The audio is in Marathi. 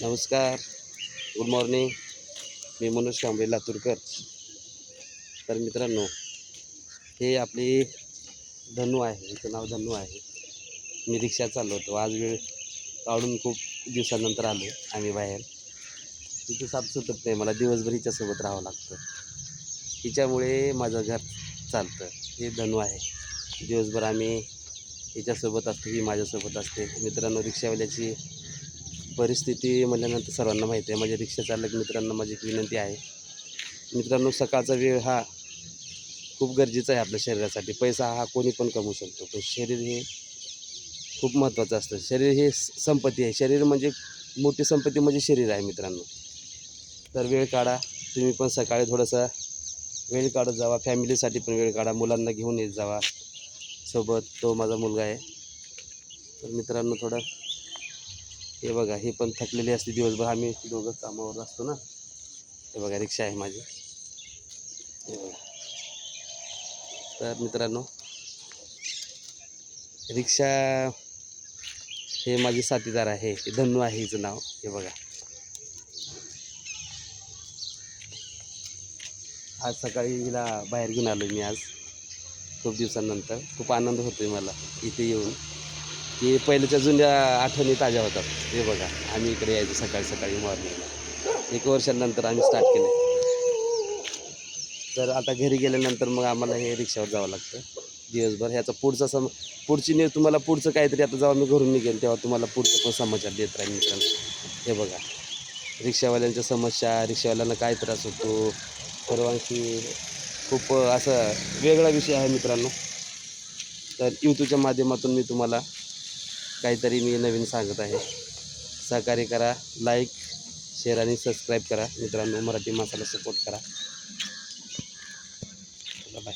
नमस्कार, गुड मॉर्निंग. मी मनोज कांबळे लातूरकर. तर मित्रांनो, हे आपली धनू आहे, हिचं नाव धनू आहे. मी रिक्षा चालवतो. आज वेळ काढून खूप दिवसानंतर आलो आम्ही बाहेर. तिथे साथ सुटत नाही, मला दिवसभर हिच्यासोबत राहावं लागतं. हिच्यामुळे माझं घर चालतं. हे धनू आहे. दिवसभर आम्ही हिच्यासोबत असतो, ही माझ्यासोबत असते. मित्रांनो, रिक्षावाल्याची परिस्थिती म्हटल्यानंतर सर्वांना माहिती आहे. माझ्या रिक्षा चालक मित्रांना माझी एक विनंती आहे. मित्रांनो, सकाळचा वेळ हा खूप गरजेचा आहे आपल्या शरीरासाठी. पैसा हा कोणी पण कमवू शकतो, पण शरीर हे खूप महत्त्वाचं असतं. शरीर हे संपत्ती आहे. शरीर म्हणजे मोठी संपत्ती म्हणजे शरीर आहे मित्रांनो. तर वेळ काढा, तुम्ही पण सकाळी थोडासा वेळ काढत जावा. फॅमिलीसाठी पण वेळ काढा. मुलांना घेऊन येत जावा सोबत. तो माझा मुलगा आहे. तर मित्रांनो, थोडं हे बघा, हे पण थकलेली असते दिवसभर. आम्ही दोघं कामावर असतो ना. हे बघा, रिक्षा आहे माझी. हे बघा. तर मित्रांनो, रिक्षा हे माझे साथीदार आहे. हे धन्नू आहे हिचं नाव. हे बघा, आज सकाळी हिला बाहेर घेऊन आलो मी. आज खूप दिवसांनंतर खूप आनंद होतोय मला इथे येऊन, की पहिल्याच्या जुन्या आठवणी ताज्या होतात. हे बघा, आम्ही इकडे यायचो सकाळी सकाळी मॉर्निंगला. 1 वर्षानंतर आम्ही स्टार्ट केलं. तर आता घरी गेल्यानंतर मग आम्हाला हे रिक्षावर जावं लागतं दिवसभर. ह्याचा तुम्हाला पुढचं काहीतरी, आता जेव्हा मी घरून निघेल तेव्हा तुम्हाला पुढचं पण समाचार देत राहील मित्रांनो. हे बघा, रिक्षावाल्यांच्या समस्या, रिक्षावाल्यांना काय त्रास होतो, परवानगी, खूप असं वेगळा विषय आहे मित्रांनो. तर यूट्यूबच्या माध्यमातून मी तुम्हाला काहीतरी मी नवीन सांगत आहे. सहकार्य करा, लाईक, शेअर आणि सबस्क्राईब करा मित्रांनो. मराठी माणसाला सपोर्ट करा. बाय.